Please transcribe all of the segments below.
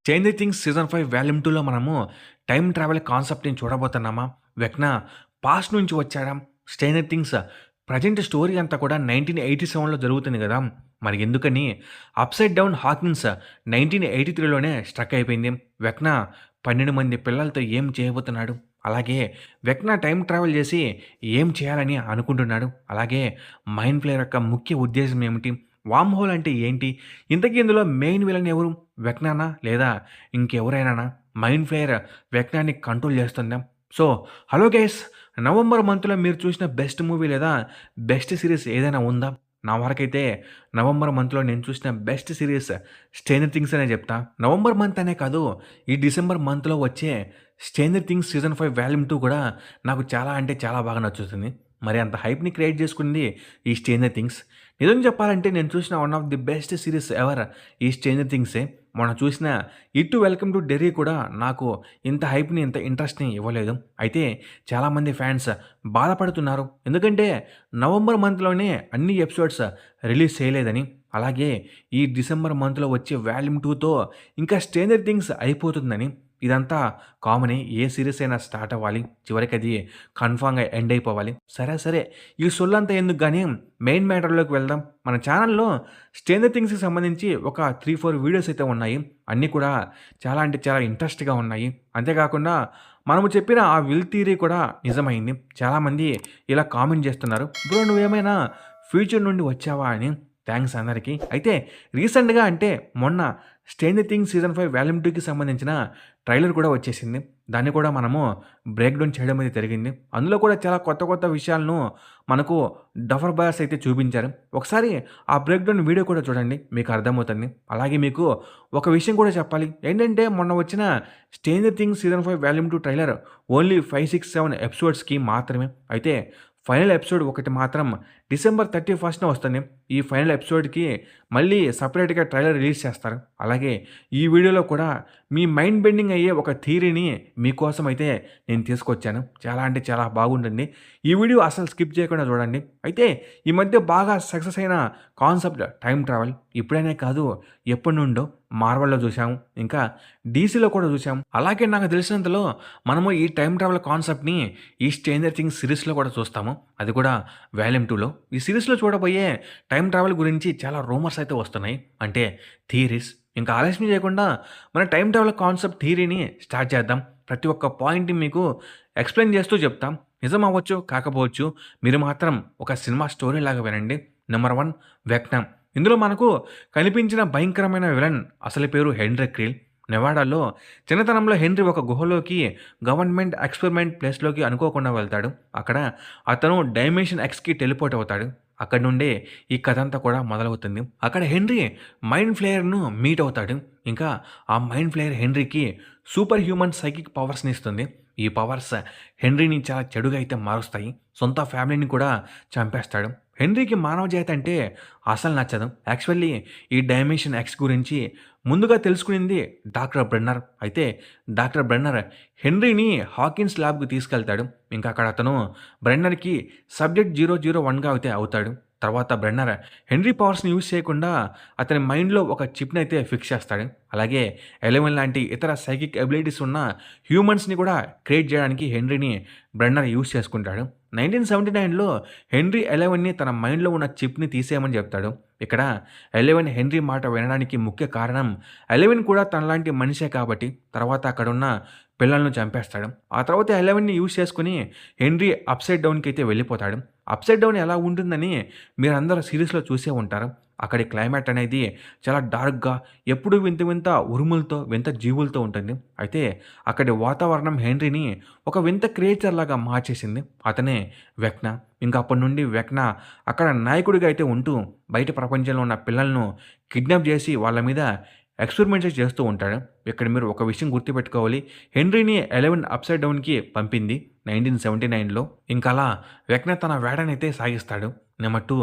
'Stranger things' season 5 volume 2లో మనము time travel కాన్సెప్ట్‌ని చూడబోతున్నామా? వెక్న పాస్ట్ నుంచి వచ్చాడా? 'స్ట్రేంజర్ థింగ్స్' ప్రెజెంట్ స్టోరీ అంతా కూడా 1987లో జరుగుతుంది గదా! మరి ఎందుకని అప్‌సైడ్ డౌన్ హాకిన్స్ 1983లోనే స్ట్రక్ అయిపోయింది. వెక్న 12 మంది పిల్లలతో ఏం చేయబోతున్నాడు? అలాగే వెక్న టైమ్ ట్రావెల్ చేసి ఏం చేయాలని అనుకుంటున్నాడు? అలాగే మైండ్ ఫ్లేయర్ యొక్క ముఖ్య ఉద్దేశ్యం ఏమిటి? వార్మ్ హోల్ అంటే ఏంటి? ఇంతకీ ఇందులో మెయిన్ విలన్ ఎవరు? వెక్నానా? లేదా ఇంకెవరైనానా? మైండ్ ఫ్లేయర్ వెక్నాన్ని కంట్రోల్ చేస్తుందా? So, hello guys! నవంబర్ మంత్‌లో మీరు చూసిన బెస్ట్ మూవీ లేదా బెస్ట్ సీరీస్ ఏదైనా ఉందా? నా వరకైతే నవంబర్ మంత్‌లో నేను చూసిన బెస్ట్ సీరీస్ 'స్ట్రేంజర్ థింగ్స్' అనే చెప్తా. నవంబర్ మంత్ అనే కాదు, ఈ డిసెంబర్ మంత్‌లో వచ్చే 'స్ట్రేంజర్ థింగ్స్' సీజన్ 5 వాల్యూమ్ 2 కూడా నాకు చాలా అంటే చాలా బాగా నచ్చుతుంది. మరి అంత హైప్‌ని క్రియేట్ చేసుకుంది ఈ 'స్ట్రేంజర్ థింగ్స్'. నిజం చెప్పాలంటే నేను చూసిన one of the best series ever ఈ 'స్ట్రేంజర్ థింగ్సే'. మొన్న చూసిన 'ఇట్ వెల్కమ్ టు డెర్రీ' కూడా నాకు ఇంత హైప్‌ని, ఇంత ఇంట్రెస్ట్‌ని ఇవ్వలేదు. అయితే చాలామంది ఫ్యాన్స్ బాధపడుతున్నారు. ఎందుకంటే నవంబర్ మంత్‌లోనే అన్ని ఎపిసోడ్స్ రిలీజ్ చేయలేదని. అలాగే ఈ డిసెంబర్ మంత్‌లో వచ్చే వాల్యూమ్ 2తో ఇంకా 'స్ట్రేంజర్ థింగ్స్' అయిపోతుందని. ఇదంతా కామనే. ఏ సీరీస్ అయినా స్టార్ట్ అవ్వాలి. చివరికి అది కన్ఫర్మ్‌గా ఎండ్ అయిపోవాలి. సరే ఈ సొల్లంతా ఎందుకు గానీ మెయిన్ మ్యాటర్‌లోకి వెళ్దాం. మన ఛానెల్‌లో 'స్ట్రేంజర్ థింగ్స్‌కి' సంబంధించి ఒక 3, 4 వీడియోస్ అయితే ఉన్నాయి. అన్నీ కూడా చాలా అంటే చాలా ఇంట్రెస్ట్‌గా ఉన్నాయి. అంతేకాకుండా మనము చెప్పిన ఆ విల్ థియరీ కూడా నిజమైంది. చాలామంది ఇలా కామెంట్ చేస్తున్నారు. బ్రో నువ్వేమైనా ఫ్యూచర్ నుండి వచ్చావా అని. థాంక్స్ అందరికి. అయితే రీసెంట్‌గా అంటే మొన్న 'స్ట్రేంజర్ థింగ్స్' సీజన్ 5 వాల్యూమ్ 2కి సంబంధించిన ట్రైలర్ కూడా వచ్చేసింది. దాన్ని కూడా మనము బ్రేక్ డౌన్ చేయడం అయితే జరిగింది. అందులో కూడా చాలా కొత్త విషయాలను మనకు డఫర్ బాస్ అయితే చూపించారు. ఒకసారి ఆ బ్రేక్ డౌన్ వీడియో కూడా చూడండి. మీకు అర్థమవుతుంది. అలాగే మీకు ఒక విషయం కూడా చెప్పాలి. ఏంటంటే మొన్న వచ్చిన 'stranger things' season 5 volume 2 trailer only 5, 6, 7 ఎపిసోడ్స్‌కి మాత్రమే. అయితే ఫైనల్ ఎపిసోడ్ ఒకటి మాత్రం డిసెంబర్ 31న వస్తుంది. ఈ ఫైనల్ ఎపిసోడ్‌కి మళ్ళీ సెపరేట్‌గా ట్రైలర్ రిలీజ్ చేస్తారు. అలాగే ఈ వీడియోలో కూడా మీ మైండ్ బెండింగ్ అయ్యే ఒక థియరీని మీకోసం అయితే నేను తీసుకొచ్చాను. చాలా అంటే చాలా బాగుంటుంది. ఈ వీడియో అసలు స్కిప్ చేయకుండా చూడండి. అయితే ఈ మధ్య బాగా సక్సెస్ అయిన కాన్సెప్ట్ టైమ్ ట్రావెల్. ఇప్పుడనే కాదు ఎప్పటినుండో మార్వెల్‌లో చూసాము. ఇంకా డీసీలో కూడా చూసాము. అలాగే నాకు తెలిసినంతలో మనము ఈ టైమ్ ట్రావెల్ కాన్సెప్ట్‌ని ఈ 'స్ట్రేంజర్ థింగ్స్' సీరీస్‌లో కూడా చూస్తాము. అది కూడా వాల్యూమ్ 2లో. ఈ సీరీస్‌లో చూడబోయే టైమ్ ట్రావెల్ గురించి చాలా రూమర్స్ అయితే వస్తున్నాయి. అంటే థియరీస్. ఇంకా ఆలస్యం చేయకుండా మన టైమ్ ట్రావెల్ కాన్సెప్ట్ థియరీని స్టార్ట్ చేద్దాం. ప్రతి ఒక్క పాయింట్‌ని మీకు ఎక్స్‌ప్లెయిన్ చేస్తూ చెప్తాం. నిజం అవ్వచ్చు, కాకపోవచ్చు. మీరు మాత్రం ఒక సినిమా స్టోరీ లాగా వినండి. నంబర్ 1 వెక్నామ్. ఇందులో మనకు కనిపించిన భయంకరమైన విలన్ అసలు పేరు హెన్రీ క్రీల్. నెవాడాలో చిన్నతనంలో హెన్రీ ఒక గుహలోకి గవర్నమెంట్ ఎక్స్పెరిమెంట్ ప్లేస్‌లోకి అనుకోకుండా వెళ్తాడు. అక్కడ అతను డైమెన్షన్ ఎక్స్‌కి టెలిపోర్ట్ అవుతాడు. అక్కడి నుండే ఈ కథంతా కూడా మొదలవుతుంది. అక్కడ హెన్రీ మైండ్ ఫ్లేయర్‌ను మీట్ అవుతాడు. ఇంకా ఆ మైండ్ ఫ్లేయర్ హెన్రీకి సూపర్ హ్యూమన్ సైకిక్ పవర్స్‌ని ఇస్తుంది. ఈ పవర్స్ హెన్రీని చాలా చెడుగా అయితే మారుస్తాయి. సొంత ఫ్యామిలీని కూడా చంపేస్తాడు. హెన్రీకి మానవ జాతి అంటే అసలు నచ్చదు. యాక్చువల్లీ ఈ డైమెన్షన్ ఎక్స్ గురించి ముందుగా తెలుసుకునింది డాక్టర్ బ్రెన్నర్. అయితే డాక్టర్ బ్రెన్నర్ హెన్రీని హాకిన్స్ ల్యాబ్‌కి తీసుకెళ్తాడు. ఇంకా అక్కడ అతను బ్రెన్నర్‌కి సబ్జెక్ట్ 001గా అయితే అవుతాడు. తర్వాత బ్రెన్నర్ హెన్రీ పవర్స్‌ని యూజ్ చేయకుండా అతని మైండ్‌లో ఒక చిప్‌ని అయితే ఫిక్స్ చేస్తాడు. అలాగే 11 లాంటి ఇతర సైకిక్ ఎబిలిటీస్ ఉన్న హ్యూమన్స్‌ని కూడా క్రియేట్ చేయడానికి హెన్రీని బ్రెన్నర్ యూజ్ చేసుకుంటాడు. 1979లో హెన్రీ 11ని తన మైండ్‌లో ఉన్న చిప్‌ని తీసేయమని చెప్తాడు. ఇక్కడ 11 హెన్రీ మాట వినడానికి ముఖ్య కారణం 11 కూడా తనలాంటి మనిషే కాబట్టి తర్వాత అక్కడున్న పిల్లలను చంపేస్తాడు. ఆ తర్వాత 11ని యూజ్ చేసుకొని హెన్రీ అప్‌సైడ్ డౌన్‌కి అయితే వెళ్ళిపోతాడు. అప్‌సైడ్ డౌన్ ఎలా ఉంటుందని మీరందరూ సీరీస్‌లో చూసే ఉంటారు. అక్కడి క్లైమేట్ అనేది చాలా డార్క్‌గా ఎప్పుడూ వింత వింత ఉరుములతో, వింత జీవులతో ఉంటుంది. అయితే అక్కడి వాతావరణం హెన్రీని ఒక వింత క్రియేచర్ లాగా మార్చేసింది. అతనే వెక్నా. ఇంక అప్పటి నుండి వెక్నా అక్కడ నాయకుడిగా అయితే ఉంటూ బయట ప్రపంచంలో ఉన్న పిల్లలను కిడ్నాప్ చేసి వాళ్ళ మీద ఎక్స్పెరిమెంట్స్ చేస్తూ ఉంటాడు. ఇక్కడ మీరు ఒక విషయం గుర్తుపెట్టుకోవాలి. హెన్రీని 11 అప్‌సైడ్ డౌన్‌కి పంపింది 1979లో. ఇంకలా వెక్నా తన వేటనైతే సాగిస్తాడు. Number 2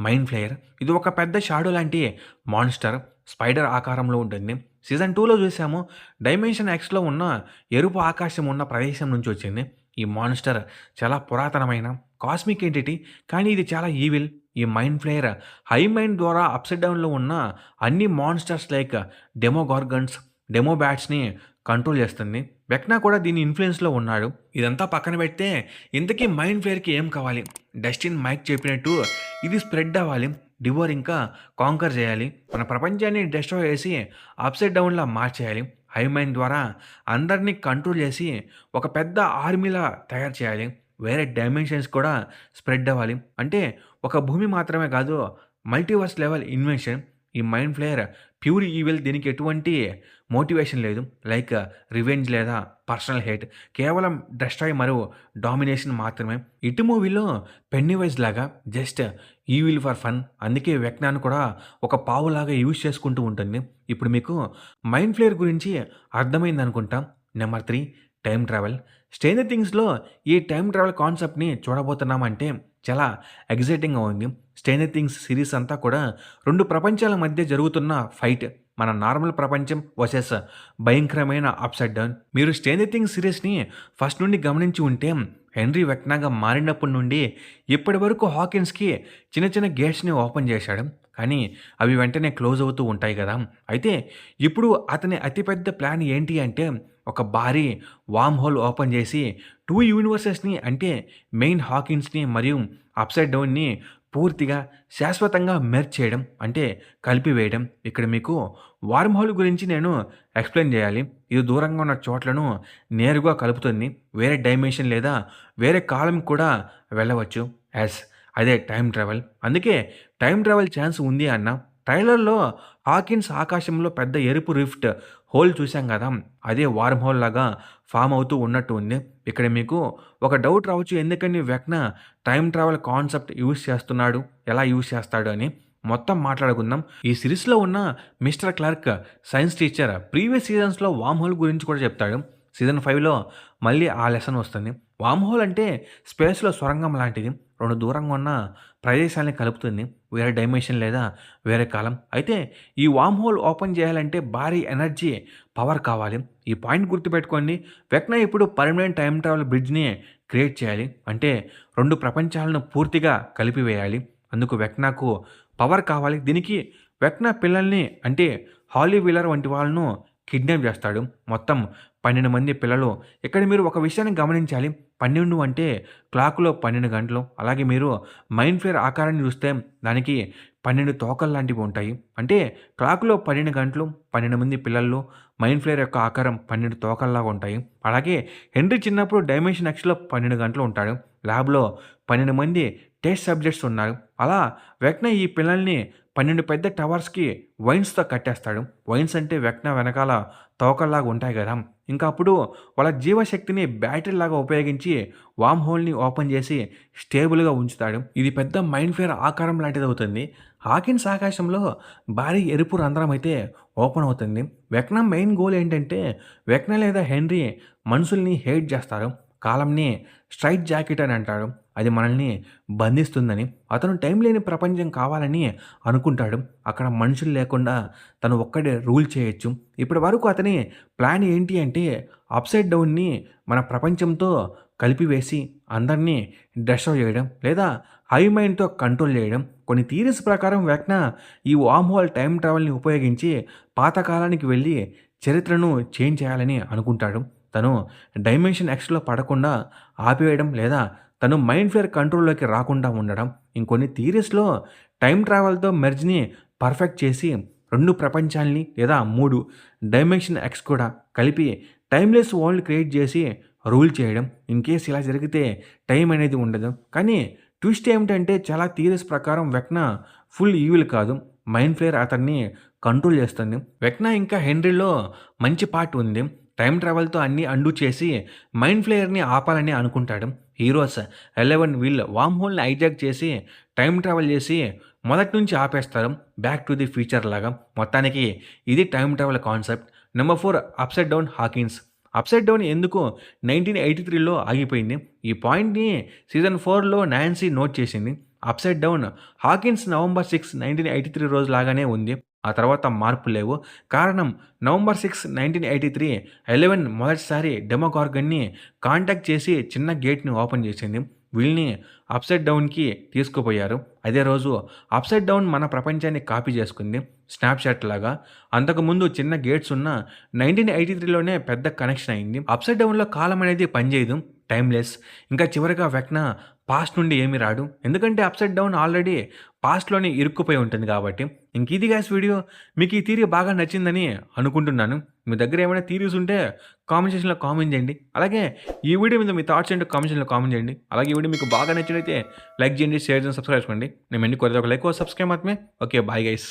mind flayer. ఇది ఒక పెద్ద షాడో లాంటి మాన్‌స్టర్. స్పైడర్ ఆకారంలో ఉంటుంది. సీజన్ 2లో చూసాము. డైమెన్షన్ ఎక్స్‌లో ఉన్న ఎరుపు ఆకాశం ఉన్న ప్రదేశం నుంచి వచ్చింది. ఈ మాన్‌స్టర్ చాలా పురాతనమైన కాస్మిక్ ఎంటిటీ. కానీ ఇది చాలా ఈవిల్. ఈ మైండ్ ఫ్లేయర్ హై మైండ్ ద్వారా అప్‌సైడ్ డౌన్‌లో ఉన్న అన్ని మాన్‌స్టర్స్ లైక్ డెమోగార్గన్స్, డెమో బ్యాట్స్‌ని కంట్రోల్ చేస్తుంది. వెక్నా కూడా దీని ఇన్‌ఫ్లుయెన్స్‌లో ఉన్నాడు. ఇదంతా పక్కన పెడితే ఇంతకీ మైండ్ ఫ్లేయర్‌కి ఏం కావాలి? డస్టిన్ మైక్ చెప్పినట్టు ఇది స్ప్రెడ్ అవ్వాలి. డివోర్ ఇంకా కాంకర్ చేయాలి. మన ప్రపంచాన్ని డెస్ట్రాయ్ చేసి అప్‌సైడ్ డౌన్‌లా మార్చేయాలి. హైమైండ్ ద్వారా అందరినీ కంట్రోల్ చేసి ఒక పెద్ద ఆర్మీలా తయారు చేయాలి. వేరే డైమెన్షన్స్ కూడా స్ప్రెడ్ అవ్వాలి. అంటే ఒక భూమి మాత్రమే కాదు, మల్టీవర్స్ లెవెల్ ఇన్వెన్షన్. ఈ మైండ్ ఫ్లేయర్ ప్యూర్ ఈవిల్. దీనికి ఎటువంటి మోటివేషన్ లేదు. లైక్ రివెంజ్ లేదా పర్సనల్ హేట్. కేవలం డెస్ట్రాయ్ మరియు డామినేషన్ మాత్రమే. ఇటు మూవీలో పెన్నీవైజ్ లాగా జస్ట్ ఈవిల్ ఫర్ ఫన్. అందుకే వెక్నాను కూడా ఒక పావులాగా యూజ్ చేసుకుంటూ ఉంటుంది. ఇప్పుడు మీకు మైండ్ ఫ్లేయర్ గురించి అర్థమైంది అనుకుంటా. Number 3, time travel. స్ట్రేంజర్ థింగ్స్‌లో ఈ టైం ట్రావెల్ కాన్సెప్ట్‌ని చూడబోతున్నామంటే చాలా ఎక్సైటింగ్‌గా ఉంది. స్ట్రేంజర్ థింగ్స్ సిరీస్ అంతా కూడా 2 ప్రపంచాల మధ్య జరుగుతున్న ఫైట్. మన నార్మల్ ప్రపంచం వర్సెస్ భయంకరమైన అప్‌సైడ్ డౌన్. మీరు స్ట్రేంజర్ థింగ్స్ సిరీస్‌ని ఫస్ట్ నుండి గమనించి ఉంటే హెన్రీ వెక్నాగా మారినప్పటి నుండి ఇప్పటి వరకు హాకిన్స్‌కి చిన్న చిన్న గేట్స్‌ని ఓపెన్ చేశాడు. కానీ అవి వెంటనే క్లోజ్ అవుతూ ఉంటాయి కదా! అయితే ఇప్పుడు అతని అతిపెద్ద ప్లాన్ ఏంటి అంటే ఒక భారీ వార్మ్ హోల్ ఓపెన్ చేసి 2 యూనివర్సెస్‌ని అంటే మెయిన్ హాకిన్స్‌ని మరియు అప్‌సైడ్ డౌన్‌ని పూర్తిగా శాశ్వతంగా మెర్జ్ చేయడం అంటే కలిపివేయడం. ఇక్కడ మీకు వార్మ్ హోల్ గురించి నేను ఎక్స్‌ప్లెయిన్ చేయాలి. ఇది దూరంగా ఉన్న చోట్లను నేరుగా కలుపుతుంది. వేరే డైమెన్షన్ లేదా వేరే కాలంకి కూడా వెళ్ళవచ్చు. యెస్, అదే టైమ్ ట్రావెల్. అందుకే టైమ్ ట్రావెల్ ఛాన్స్ ఉంది అన్నా. ట్రైలర్‌లో హాకిన్స్ ఆకాశంలో పెద్ద ఎరుపు రిఫ్ట్ హోల్ చూసాం కదా! అదే వార్మ్ హోల్ లాగా ఫార్మ్ అవుతూ ఉన్నట్టు ఉంది. ఇక్కడ మీకు ఒక డౌట్ రావచ్చు. ఎందుకని వెక్నా టైమ్ ట్రావెల్ కాన్సెప్ట్ యూజ్ చేస్తున్నాడు? ఎలా యూజ్ చేస్తాడు అని మొత్తం మాట్లాడుకుందాం. ఈ సిరీస్‌లో ఉన్న mister Clark science teacher previous సీజన్స్‌లో వార్మ్ హోల్ గురించి కూడా చెప్తాడు. సీజన్ 5లో మళ్ళీ ఆ లెసన్ వస్తుంది. వార్మ్ హోల్ అంటే స్పేస్‌లో సొరంగం లాంటిది. 2 దూరంగా ఉన్న ప్రదేశాల్ని కలుపుతుంది. వేరే డైమెన్షన్ లేదా వేరే కాలం. అయితే ఈ వార్మ్ హోల్ ఓపెన్ చేయాలంటే భారీ ఎనర్జీ, పవర్ కావాలి. ఈ పాయింట్ గుర్తుపెట్టుకోండి. వెక్నా ఇప్పుడు పర్మనెంట్ టైమ్ ట్రావెల్ బ్రిడ్జ్‌ని క్రియేట్ చేయాలి. అంటే 2 ప్రపంచాలను పూర్తిగా కలిపివేయాలి. అందుకు వెక్నాకు పవర్ కావాలి. దీనికి వెక్నా పిల్లల్ని అంటే హాలీ వీలర్ వంటి వాళ్ళను కిడ్నాప్ చేస్తాడు. మొత్తం 12 మంది పిల్లలు. ఇక్కడ మీరు ఒక విషయాన్ని గమనించాలి. 12 అంటే క్లాక్‌లో 12 గంటలు. అలాగే మీరు మైండ్ ఫ్లేయర్ ఆకారాన్ని చూస్తే దానికి 12 తోకలు లాంటివి ఉంటాయి. అంటే క్లాక్‌లో 12 గంటలు, 12 మంది పిల్లలు. మైండ్ ఫ్లేయర్ యొక్క ఆకారం 12 తోకల్లాగా ఉంటాయి. అలాగే హెన్రీ చిన్నప్పుడు డైమెన్షన్ ఎక్స్‌లో 12 గంటలు ఉంటాడు. ల్యాబ్‌లో 12 మంది టెస్ట్ సబ్జెక్ట్స్ ఉన్నారు. అలా వెక్నా ఈ పిల్లల్ని 12 పెద్ద టవర్స్‌కి వైన్స్‌తో కట్టేస్తాడు. వైన్స్ అంటే వెక్నా వెనకాల తోకల్లాగా ఉంటాయి కదా! ఇంకా అప్పుడు వాళ్ళ జీవశక్తిని బ్యాటరీలాగా ఉపయోగించి వార్మ్ హోల్‌ని ఓపెన్ చేసి స్టేబుల్‌గా ఉంచుతాడు. ఇది పెద్ద మైండ్ ఫ్లేయర్ ఆకారం లాంటిదవుతుంది. హాకిన్స్ ఆకాశంలో భారీ ఎరుపు రంధ్రం అయితే ఓపెన్ అవుతుంది. వెక్నా మెయిన్ గోల్ ఏంటంటే వెక్నా లేదా హెన్రీ మనుషుల్ని హేట్ చేస్తారు. కాలంని స్ట్రైట్ జాకెట్ అని అంటాడు. అది మనల్ని బంధిస్తుందని. అతను టైం లేని ప్రపంచం కావాలని అనుకుంటాడు. అక్కడ మనుషులు లేకుండా తను ఒక్కడే రూల్ చేయొచ్చు. ఇప్పటి వరకు అతని ప్లాన్ ఏంటి అంటే అప్‌సైడ్ డౌన్‌ని మన ప్రపంచంతో కలిపివేసి అందరినీ డెస్ట్రాయ్ చేయడం లేదా హై మైండ్‌తో కంట్రోల్ చేయడం. కొన్ని థియరీస్ ప్రకారం వెక్నా ఈ వార్మ్ హోల్ టైమ్ ట్రావెల్‌ని ఉపయోగించి పాతకాలానికి వెళ్ళి చరిత్రను చేంజ్ చేయాలని అనుకుంటాడు. తను డైమెన్షన్ ఎక్స్‌లో పడకుండా ఆపివేయడం లేదా తను మైండ్ ఫ్లేయర్ కంట్రోల్‌లోకి రాకుండా ఉండడం. ఇంకొన్ని థియరీస్‌లో టైమ్ ట్రావెల్‌తో మెర్జ్‌ని పర్ఫెక్ట్ చేసి 2 ప్రపంచాల్ని లేదా 3 డైమెన్షన్ ఎక్స్ కూడా కలిపి టైమ్‌లెస్ వరల్డ్ క్రియేట్ చేసి రూల్ చేయడం. ఇన్‌కేస్ ఇలా జరిగితే టైం అనేది ఉండదు. కానీ ట్విస్ట్ ఏమిటంటే చాలా థియరీస్ ప్రకారం వెక్నా ఫుల్ ఈవిల్ కాదు. మైండ్ ఫ్లేయర్ అతన్ని కంట్రోల్ చేస్తుంది. వెక్నా ఇంకా హెన్రీలో మంచి పార్ట్ ఉంది. టైమ్ ట్రావెల్‌తో అన్నీ అండూ చేసి మైండ్ ఫ్లేయర్‌ని ఆపాలని అనుకుంటాడు. హీరోస్ 11 వీళ్ళు వార్మ్ హోల్‌ని హైజాక్ చేసి టైమ్ ట్రావెల్ చేసి మొదటి నుంచి ఆపేస్తారు. బ్యాక్ టు ది ఫ్యూచర్ లాగా. మొత్తానికి ఇది time travel concept. Number 4, upside down Hawkins. Upside down ఎందుకు 1983లో ఆగిపోయింది? ఈ పాయింట్‌ని సీజన్ 4లో నాన్సీ నోట్ చేసింది. అప్‌సైడ్ డౌన్ హాకిన్స్ నవంబర్ 6, 1983 రోజు లాగానే ఉంది. ఆ తర్వాత మార్పులు లేవు. కారణం నవంబర్ 6, 1983 11 మొదటిసారి డెమోగార్గన్‌ని కాంటాక్ట్ చేసి చిన్న గేట్‌ని ఓపెన్ చేసింది. వీళ్ళని అప్‌సైడ్ డౌన్‌కి తీసుకుపోయారు. అదే రోజు అప్‌సైడ్ డౌన్ మన ప్రపంచాన్ని కాపీ చేసుకుంది స్నాప్‌చాట్ లాగా. అంతకుముందు చిన్న గేట్స్ ఉన్న 1983లోనే పెద్ద కనెక్షన్ అయింది. అప్‌సైడ్ డౌన్‌లో కాలం అనేది పనిచేయదు. టైమ్‌లెస్. ఇంకా చివరగా వెక్న పాస్ట్ నుండి ఏమి రాడు. ఎందుకంటే అప్‌సైడ్ డౌన్ ఆల్రెడీ పాస్ట్‌లోనే ఇరుక్కుపోయి ఉంటుంది కాబట్టి. ఇంక ఇది గాయ్స్ వీడియో. మీకు ఈ థియరీ బాగా నచ్చిందని అనుకుంటున్నాను. మీ దగ్గర ఏమైనా థియరీస్ ఉంటే కామెంట్ సెక్షన్‌లో కామెంట్ చేయండి. అలాగే ఈ వీడియో మీద మీ థాట్స్ ఏంటో కామెంట్ సెక్షన్‌లో కామెంట్ చేయండి. అలాగే ఈ వీడియో మీకు బాగా నచ్చినట్లయితే లైక్ చేయండి, షేర్ చేయండి, సబ్స్క్రైబ్ చేసుకోండి. నేను మళ్ళీ కొద్దిగా ఒక లైక్ और सब्सक्राइब मत में ओके बाय गाइस।